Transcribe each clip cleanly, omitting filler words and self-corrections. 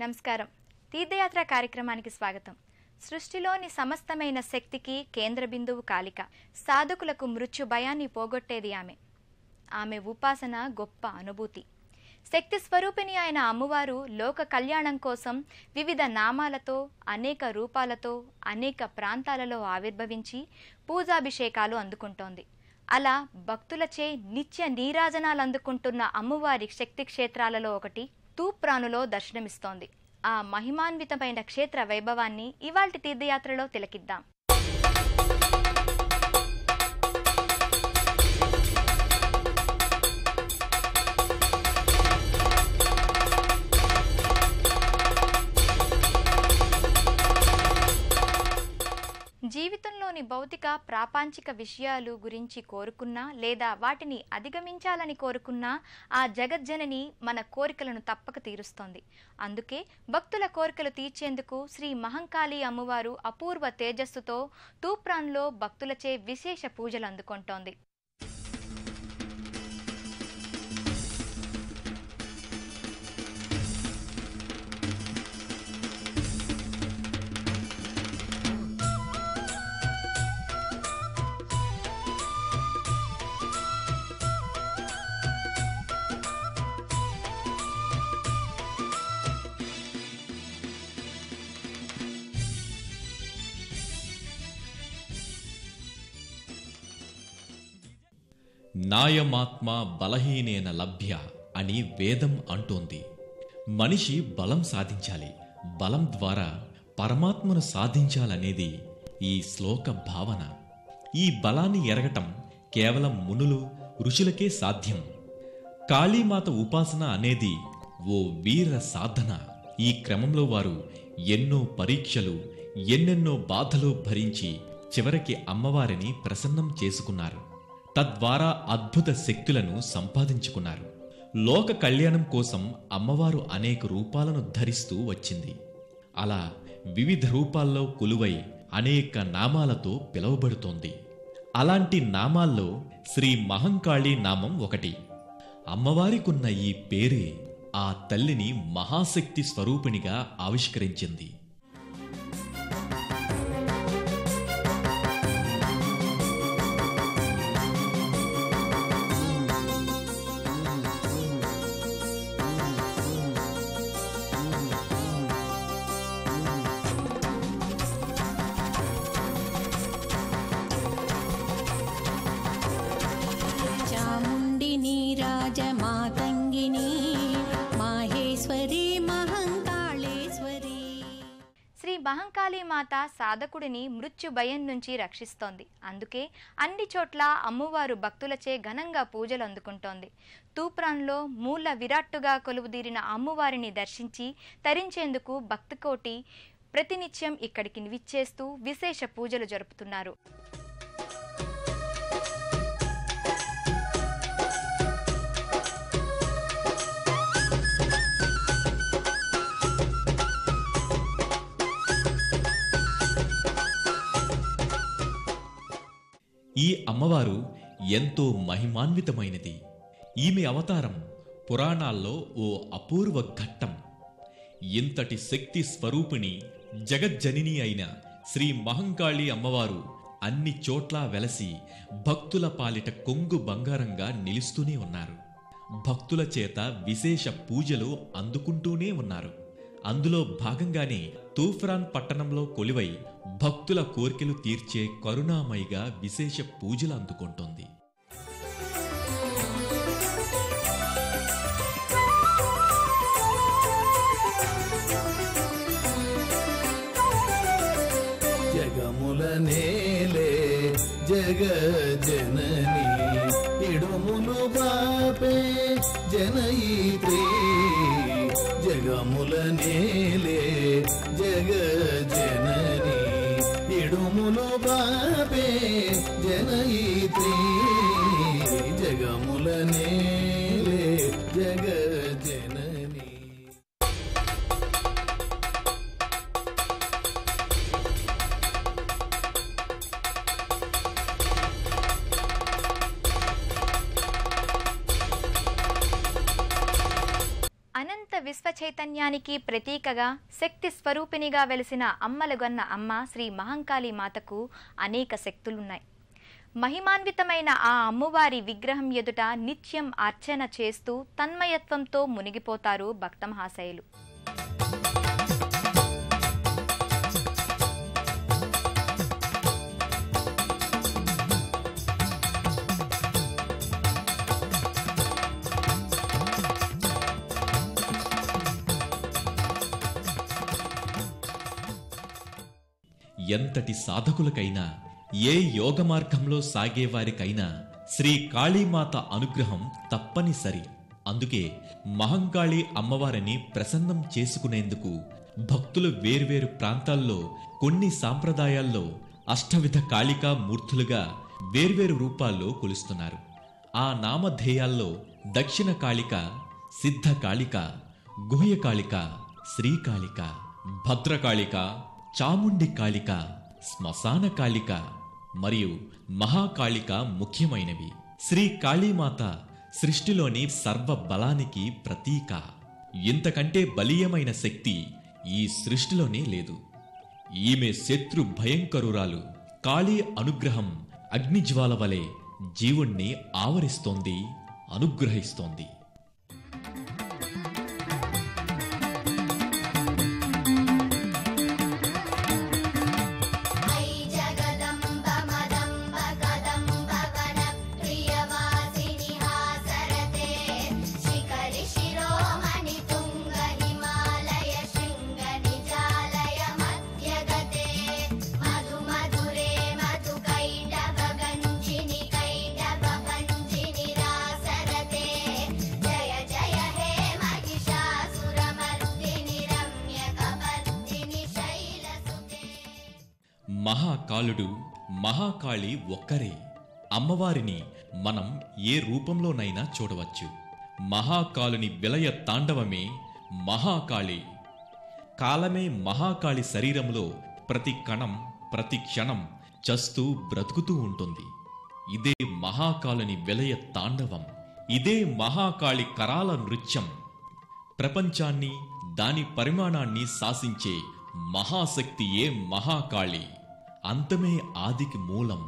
నమస్కారం. తీర్థయాత్ర కార్యక్రమానికి స్వాగతం. సృష్టిలోని సమస్తమైన శక్తికి కేంద్ర బిందువు కాళిక. సాధకులకు మృత్యు భయాన్ని పోగొట్టేది ఆమె. ఆమె ఉపాసన గొప్ప అనుభూతి. శక్తి స్వరూపిణి అయిన అమ్మవారు లోక కళ్యాణం కోసం వివిధ నామాలతో, అనేక రూపాలతో, అనేక ప్రాంతాలలో ఆవిర్భవించి పూజాభిషేకాలు అందుకుంటోంది. అలా భక్తులచే నిత్య నీరాజనాలు అందుకుంటున్న అమ్మవారి శక్తి క్షేత్రాలలో ఒకటి తూప్రానులో దర్శనమిస్తోంది. ఆ మహిమాన్వితమైన క్షేత్ర వైభవాన్ని ఇవాల్టి తీర్థయాత్రలో తిలకిద్దాం. జీవితంలోని భౌతిక ప్రాపంచిక విషయాలు గురించి కోరుకున్నా లేదా వాటిని అధిగమించాలని కోరుకున్నా ఆ జగజ్జనని మన కోరికలను తప్పక తీరుస్తోంది. అందుకే భక్తుల కోరికలు తీర్చేందుకు శ్రీ మహంకాళి అమ్మవారు అపూర్వ తేజస్సుతో తూప్రాన్లో భక్తులచే విశేష పూజలు అందుకుంటోంది. నాయమాత్మ బలహీనేన లభ్య అని వేదం అంటోంది. మనిషి బలం సాధించాలి, బలం ద్వారా పరమాత్మను సాధించాలనేది ఈ శ్లోక భావన. ఈ బలాన్ని ఎరగటం కేవలం మునులు, ఋషులకే సాధ్యం. కాళీమాత ఉపాసన అనేది ఓ వీర సాధన. ఈ క్రమంలో వారు ఎన్నో పరీక్షలు, ఎన్నెన్నో బాధలు భరించి చివరికి అమ్మవారిని ప్రసన్నం చేసుకున్నారు. తద్వారా అద్భుత శక్తులను సంపాదించుకున్నారు. లోక కళ్యాణం కోసం అమ్మవారు అనేక రూపాలను ధరిస్తూ వచ్చింది. అలా వివిధ రూపాల్లో కొలువై అనేక నామాలతో పిలువబడుతోంది. అలాంటి నామాల్లో శ్రీ మహంకాళి నామం ఒకటి. అమ్మవారికున్న ఈ పేరే ఆ తల్లిని మహాశక్తి స్వరూపిణిగా ఆవిష్కరించింది. మహంకాళి మాత సాధకుడిని మృత్యు భయం నుంచి రక్షిస్తోంది. అందుకే అన్ని చోట్ల అమ్మవారు భక్తులచే ఘనంగా పూజలు అందుకుంటోంది. తూప్రాన్లో మూల విరాట్టుగా కొలువుదీరిన అమ్మవారిని దర్శించి తరించేందుకు భక్తకోటి ప్రతినిత్యం ఇక్కడికి విచ్చేస్తూ విశేష పూజలు జరుపుతున్నారు. ఈ అమ్మవారు ఎంతో మహిమాన్వితమైనది. ఈమె అవతారం పురాణాల్లో ఓ అపూర్వ ఘట్టం. ఇంతటి శక్తి స్వరూపిణి, జగజ్జనిని అయిన శ్రీ మహంకాళి అమ్మవారు అన్ని చోట్లా వెలసి భక్తుల పాలిట కొంగు బంగారంగా నిలుస్తూనే ఉన్నారు. భక్తుల చేత విశేష పూజలు అందుకుంటూనే ఉన్నారు. అందులో భాగంగానే తూప్రాన్ పట్టణంలో కొలువై భక్తుల కోర్కెలు తీర్చే కరుణామయిగా విశేష పూజలు అందుకుంటోంది. జగముల నేలే జగజనని ఇడుములు బాపే జనయిత్రీ. జగముల నేలే జగజనని ఇడుములు బాపే జనయిత్రీ. జగముల నేలే జగజనని. అనంత విశ్వ చైతన్యానికి ప్రతీకగా శక్తి స్వరూపిణిగా వెలిసిన అమ్మలుగన్న అమ్మ శ్రీ మహంకాళి మాతకు అనేక శక్తులున్నాయి. మహిమాన్వితమైన ఆ అమ్మవారి విగ్రహం ఎదుట నిత్యం అర్చన చేస్తూ తన్మయత్వంతో మునిగిపోతారు భక్తమహాశయులు. ఎంతటి సాధకులకైనా, ఏ యోగ మార్గంలో సాగేవారికైనా శ్రీ కాళీమాత అనుగ్రహం తప్పనిసరి. అందుకే మహంకాళి అమ్మవారిని ప్రసన్నం చేసుకునేందుకు భక్తులు వేర్వేరు ప్రాంతాల్లో కొన్ని సాంప్రదాయాల్లో అష్టవిధ కాళికా మూర్తులుగా వేర్వేరు రూపాల్లో కొలుస్తున్నారు. ఆ నామధేయాల్లో దక్షిణ కాళిక, సిద్ధ కాళిక, గుహ్య కాళిక, శ్రీకాళిక, భద్రకాళిక, చాముండి కాళిక, శ్మశాన కాళిక మరియు మహాకాళిక ముఖ్యమైనవి. శ్రీ కాళీమాత సృష్టిలోని సర్వ బలానికి ప్రతీక. ఇంతకంటే బలీయమైన శక్తి ఈ సృష్టిలోనే లేదు. ఈమె శత్రు భయంకరురాలు. కాళీ అనుగ్రహం అగ్నిజ్వాల వలె జీవుణ్ణి ఆవరిస్తోంది, అనుగ్రహిస్తోంది. మహాకాలుడు, మహాకాళి ఒక్కరే. అమ్మవారిని మనం ఏ రూపంలోనైనా చూడవచ్చు. మహాకాలుని విలయ తాండవమే మహాకాళి. కాలమే మహాకాళి శరీరంలో ప్రతి కణం, ప్రతి క్షణం చస్తూ బ్రతుకుతూ ఉంటుంది. ఇదే మహాకాలుని విలయ తాండవం. ఇదే మహాకాళి కరాల నృత్యం. ప్రపంచాన్ని, దాని పరిమాణాన్ని శాసించే మహాశక్తియే మహాకాళి. అంతమే ఆదికి మూలం.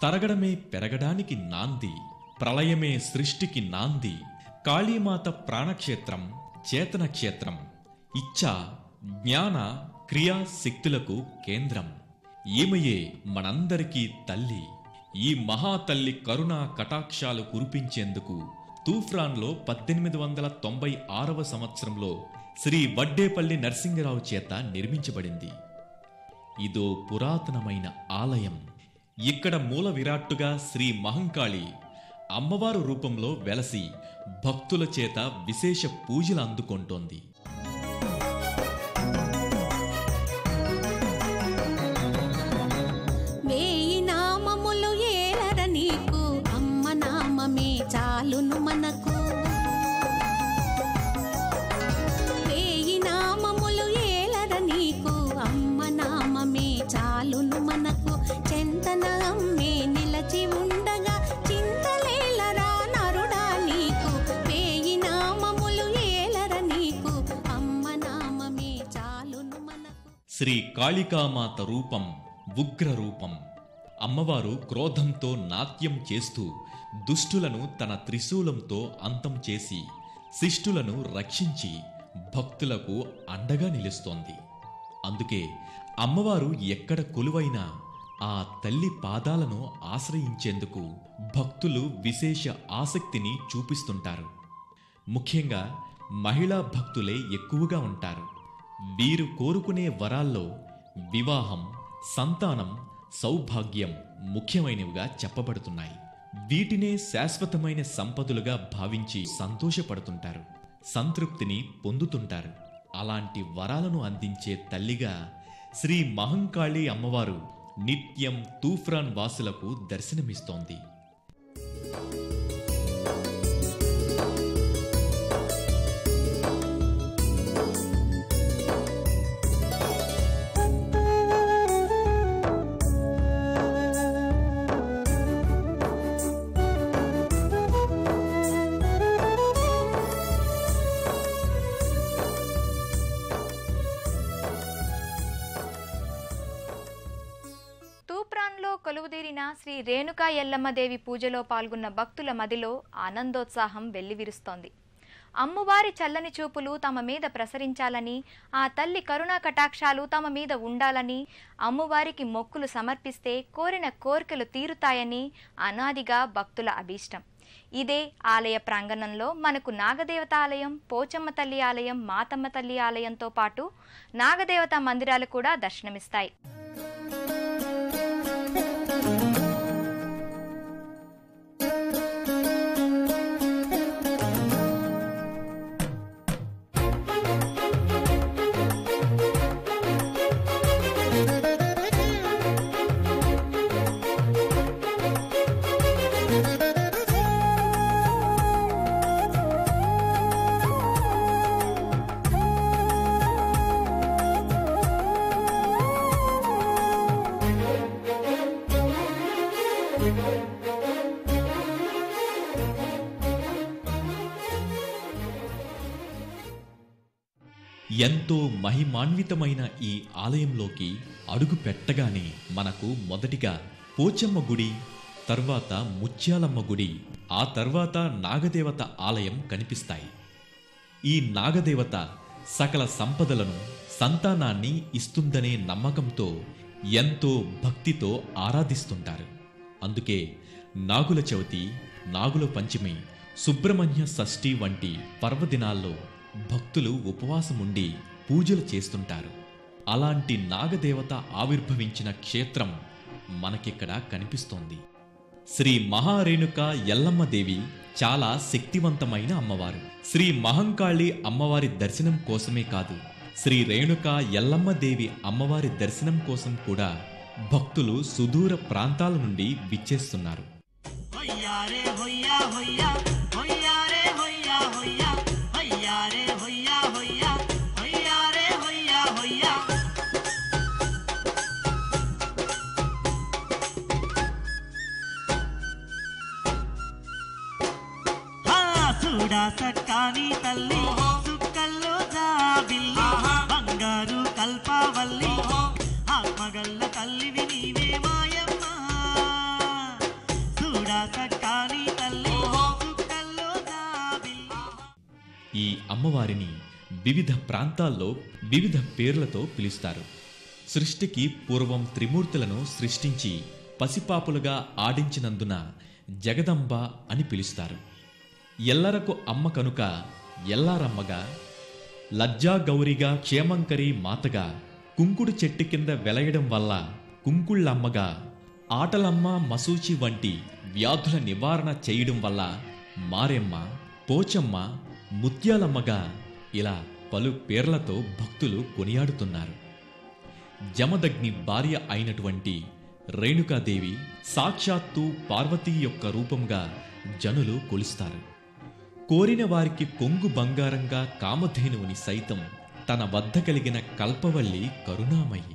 తరగడమే పెరగడానికి నాంది. ప్రళయమే సృష్టికి నాంది. కాళీమాత ప్రాణక్షేత్రం, చేతన క్షేత్రం. ఇచ్ఛా, జ్ఞాన, క్రియా శక్తులకు కేంద్రం. ఈమెయే మనందరికీ తల్లి. ఈ మహాతల్లి కరుణా కటాక్షాలు కురిపించేందుకు తూఫ్రాన్లో 1896వ సంవత్సరంలో శ్రీ వడ్డేపల్లి నరసింగరావు చేత నిర్మించబడింది. ఇదో పురాతనమైన ఆలయం. ఇక్కడ మూల విరాట్టుగా శ్రీ మహంకాళి అమ్మవారు రూపంలో వెలసి భక్తుల చేత విశేష పూజలు అందుకుంటోంది. వేయి నామములు ఏలర నీకు, అమ్మ నామమే చాలును మనకు. వేయి నామములు ఏలర నీకు, అమ్మ నామమే చాలును మనకు. చెంతన అమ్మే నిలచి ఉండగా చింతలేలరా నరుడా నీకు. వేయి నామములు ఏలర నీకు, అమ్మ నామమే చాలును మనకు. శ్రీ కాళికామాత రూపం ఉగ్ర రూపం. అమ్మవారు క్రోధంతో నాట్యం చేస్తూ దుష్టులను తన త్రిశూలంతో అంతం చేసి శిష్టులను రక్షించి భక్తులకు అండగా నిలుస్తోంది. అందుకే అమ్మవారు ఎక్కడ కొలువైనా ఆ తల్లి పాదాలను ఆశ్రయించేందుకు భక్తులు విశేష ఆసక్తిని చూపిస్తుంటారు. ముఖ్యంగా మహిళా భక్తులే ఎక్కువగా ఉంటారు. వీరు కోరుకునే వరాల్లో వివాహం, సంతానం, సౌభాగ్యం ముఖ్యమైనవిగా చెప్పబడుతున్నాయి. వీటినే శాశ్వతమైన సంపదలుగా భావించి సంతోషపడుతుంటారు, సంతృప్తిని పొందుతుంటారు. అలాంటి వరాలను అందించే తల్లిగా శ్రీ మహంకాళి అమ్మవారు నిత్యం తూఫ్రాన్ వాసులకు దర్శనమిస్తోంది. కొలువుదీరిన శ్రీ రేణుకా ఎల్లమ్మదేవి పూజలో పాల్గొన్న భక్తుల మదిలో ఆనందోత్సాహం వెల్లివిరుస్తోంది. అమ్మవారి చల్లని చూపులు తమ మీద ప్రసరించాలని, ఆ తల్లి కరుణా కటాక్షాలు తమ మీద ఉండాలని, అమ్మవారికి మొక్కులు సమర్పిస్తే కోరిన కోరికలు తీరుతాయని అనాదిగా భక్తుల అభీష్టం. ఇదే ఆలయ ప్రాంగణంలో మనకు నాగదేవత ఆలయం, పోచమ్మ తల్లి ఆలయం, మాతమ్మ తల్లి ఆలయంతో పాటు నాగదేవత మందిరాలు కూడా దర్శనమిస్తాయి. ఎంతో మహిమాన్వితమైన ఈ ఆలయంలోకి అడుగు పెట్టగానే మనకు మొదటిగా పోచమ్మ గుడి, తర్వాత ముత్యాలమ్మ గుడి, ఆ తర్వాత నాగదేవత ఆలయం కనిపిస్తాయి. ఈ నాగదేవత సకల సంపదలను, సంతానాన్ని ఇస్తుందనే నమ్మకంతో ఎంతో భక్తితో ఆరాధిస్తుంటారు. అందుకే నాగుల చవితి, నాగుల పంచమి, సుబ్రహ్మణ్య షష్ఠి వంటి పర్వదినాల్లో భక్తులు ఉపవాసముండి పూజలు చేస్తుంటారు. అలాంటి నాగదేవత ఆవిర్భవించిన క్షేత్రం మనకిక్కడ కనిపిస్తోంది. శ్రీ మహారేణుక ఎల్లమ్మదేవి చాలా శక్తివంతమైన అమ్మవారు. శ్రీ మహంకాళి అమ్మవారి దర్శనం కోసమే కాదు, శ్రీ రేణుక ఎల్లమ్మదేవి అమ్మవారి దర్శనం కోసం కూడా భక్తులు సుదూర ప్రాంతాల నుండి విచ్చేస్తున్నారు. సక్కాని తల్లి సుక్కల్లో జాబిల్లి బంగారు కల్పవల్లి ఆత్మగల్ల తల్లివి నీవే మాయమ్మ. చూడా సక్కాని తల్లి సుక్కల్లో జాబిల్లి. ఈ అమ్మవారిని వివిధ ప్రాంతాల్లో వివిధ పేర్లతో పిలుస్తారు. సృష్టికి పూర్వం త్రిమూర్తులను సృష్టించి పసిపాపులుగా ఆడించినందున జగదంబ అని పిలుస్తారు. ఎల్లరకు అమ్మ కనుక ఎల్లారమ్మగా, లజ్జా గౌరిగా, క్షేమంకరి మాతగా, కుంకుడు చెట్టు కింద వెలయడం వల్ల కుంకుళ్ళమ్మగా, ఆటలమ్మ, మసూచి వంటి వ్యాధుల నివారణ చేయడం వల్ల మారెమ్మ, పోచమ్మ, ముత్యాలమ్మగా ఇలా పలు పేర్లతో భక్తులు కొనియాడుతున్నారు. జమదగ్ని భార్య అయినటువంటి రేణుకాదేవి సాక్షాత్తు పార్వతీ యొక్క రూపంగా జనులు కొలుస్తారు. కోరిన వారికి కొంగు బంగారంగా కామధేనువుని సైతం తన వద్ద కలిగిన కల్పవల్లి కరుణామయి.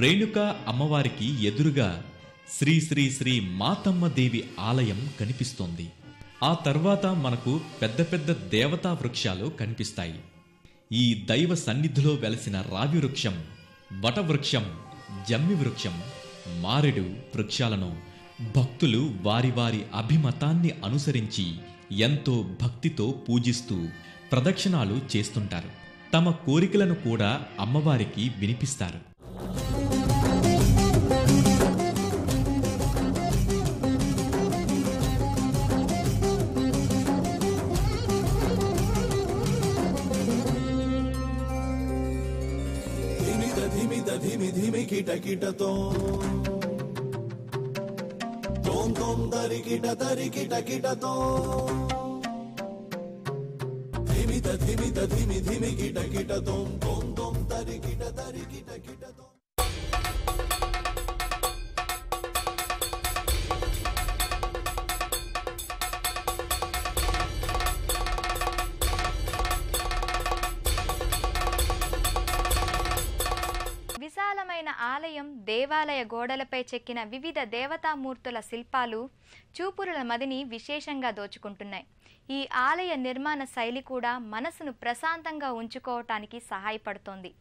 రేణుకా అమ్మవారికి ఎదురుగా శ్రీ శ్రీ శ్రీ మాతమ్మ దేవి ఆలయం కనిపిస్తోంది. ఆ తర్వాత మనకు పెద్ద పెద్ద దేవతా వృక్షాలు కనిపిస్తాయి. ఈ దైవ సన్నిధిలో వెలసిన రావి వృక్షం, వటవృక్షం, జమ్మి వృక్షం, మారెడు వృక్షాలను భక్తులు వారి వారి అభిమతాన్ని అనుసరించి ఎంతో భక్తితో పూజిస్తూ ప్రదక్షిణాలు చేస్తుంటారు. తమ కోరికలను కూడా అమ్మవారికి వినిపిస్తారు. ధిమి ధిమి కిట కిటతో తోం తోం దరి కిట కిటతో ధిమి ధిమి కిట కిటతో తోం తోం దరి కిట కిటతో. దేవాలయ గోడలపై చెక్కిన వివిధ దేవతామూర్తుల శిల్పాలు చూపురుల మదిని విశేషంగా దోచుకుంటున్నాయి. ఈ ఆలయ నిర్మాణ శైలి కూడా మనసును ప్రశాంతంగా ఉంచుకోవటానికి సహాయపడుతోంది.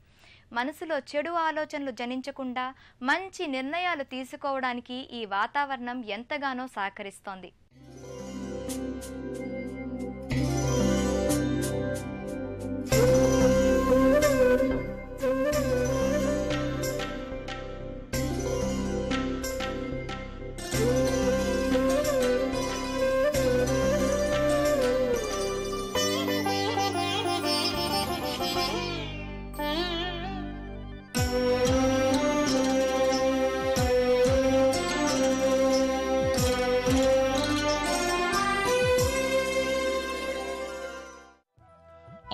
మనసులో చెడు ఆలోచనలు జనించకుండా మంచి నిర్ణయాలు తీసుకోవడానికి ఈ వాతావరణం ఎంతగానో సహకరిస్తోంది.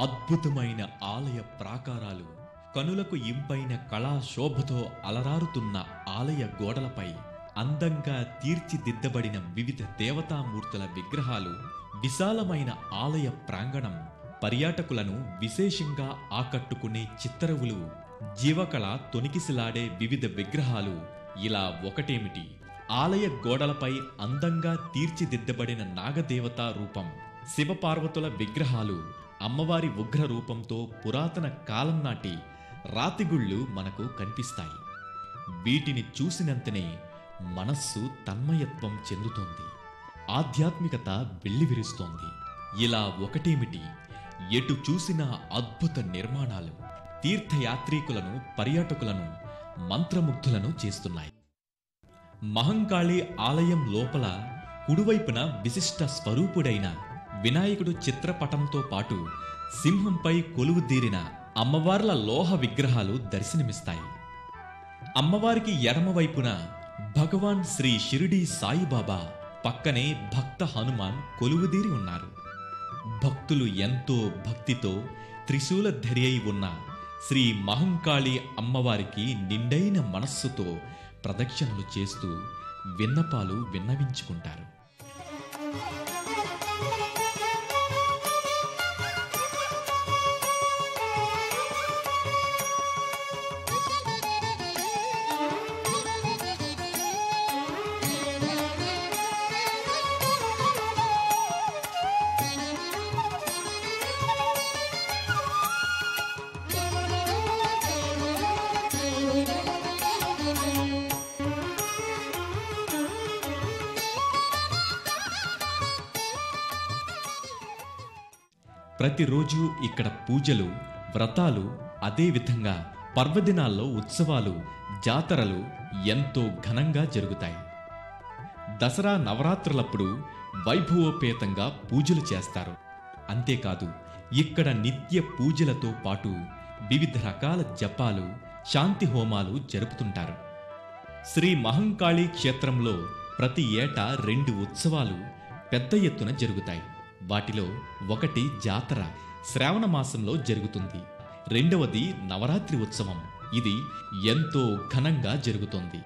అద్భుతమైన ఆలయ ప్రాకారాలు, కనులకు ఇంపైన కళా శోభతో అలరారుతున్న ఆలయ గోడలపై అందంగా తీర్చిదిద్దబడిన వివిధ దేవతామూర్తుల విగ్రహాలు, విశాలమైన ఆలయ ప్రాంగణం, పర్యాటకులను విశేషంగా ఆకట్టుకునే చిత్తరువులు, జీవకళ తొణికిసిలాడే వివిధ విగ్రహాలు, ఇలా ఒకటేమిటి, ఆలయ గోడలపై అందంగా తీర్చిదిద్దబడిన నాగదేవతా రూపం, శివపార్వతుల విగ్రహాలు, అమ్మవారి ఉగ్ర రూపంతో పురాతన కాలం నాటి రాతిగుళ్ళు మనకు కనిపిస్తాయి. వీటిని చూసినంతనే మనస్సు తన్మయత్వం చెందుతోంది, ఆధ్యాత్మికత వెల్లివిరుస్తోంది. ఇలా ఒకటేమిటి, ఎటు చూసినా అద్భుత నిర్మాణాలు తీర్థయాత్రీకులను, పర్యాటకులను మంత్రముగ్ధులను చేస్తున్నాయి. మహంకాళి ఆలయం లోపల కుడివైపున విశిష్ట స్వరూపుడైన వినాయకుడు చిత్రపటంతో పాటు సింహంపై కొలువుదీరిన అమ్మవార్ల లోహ విగ్రహాలు దర్శనమిస్తాయి. అమ్మవారికి ఎడమవైపున భగవాన్ శ్రీ షిరిడీ సాయిబాబా, పక్కనే భక్త హనుమాన్ కొలువుదీరి ఉన్నారు. భక్తులు ఎంతో భక్తితో త్రిశూలధరి అయి ఉన్న శ్రీ మహంకాళి అమ్మవారికి నిండైన మనస్సుతో ప్రదక్షిణలు చేస్తూ విన్నపాలు విన్నవించుకుంటారు. ప్రతిరోజు ఇక్కడ పూజలు, వ్రతాలు, అదేవిధంగా పర్వదినాల్లో ఉత్సవాలు, జాతరలు ఎంతో ఘనంగా జరుగుతాయి. దసరా నవరాత్రులప్పుడు వైభవోపేతంగా పూజలు చేస్తారు. అంతేకాదు, ఇక్కడ నిత్య పూజలతో పాటు వివిధ రకాల జపాలు, శాంతి హోమాలు జరుపుతుంటారు. శ్రీ మహంకాళి క్షేత్రంలో ప్రతి ఏటా 2 ఉత్సవాలు పెద్ద ఎత్తున జరుగుతాయి. వాటిలో ఒకటి జాతర శ్రావణ మాసంలో జరుగుతుంది. రెండవది నవరాత్రి ఉత్సవం. ఇది ఎంతో ఘనంగా జరుగుతుంది.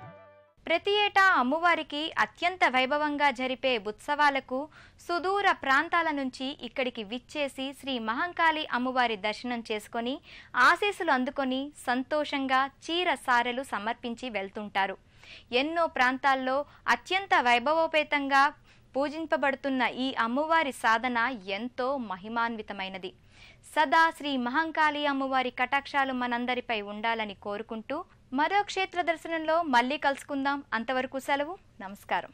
ప్రతి ఏటా అమ్మవారికి అత్యంత వైభవంగా జరిపే ఉత్సవాలకు సుదూర ప్రాంతాల నుంచి ఇక్కడికి విచ్చేసి శ్రీ మహంకాళి అమ్మవారి దర్శనం చేసుకొని ఆశీస్సులు అందుకొని సంతోషంగా చీర సారెలు సమర్పించి వెళ్తుంటారు. ఎన్నో ప్రాంతాల్లో అత్యంత వైభవోపేతంగా పూజింపబడుతున్న ఈ అమ్మవారి సాధన ఎంతో మహిమాన్వితమైనది. సదా శ్రీ మహంకాళి అమ్మవారి కటాక్షాలు మనందరిపై ఉండాలని కోరుకుంటూ మరో క్షేత్ర దర్శనంలో మళ్ళీ కలుసుకుందాం. అంతవరకు సెలవు. నమస్కారం.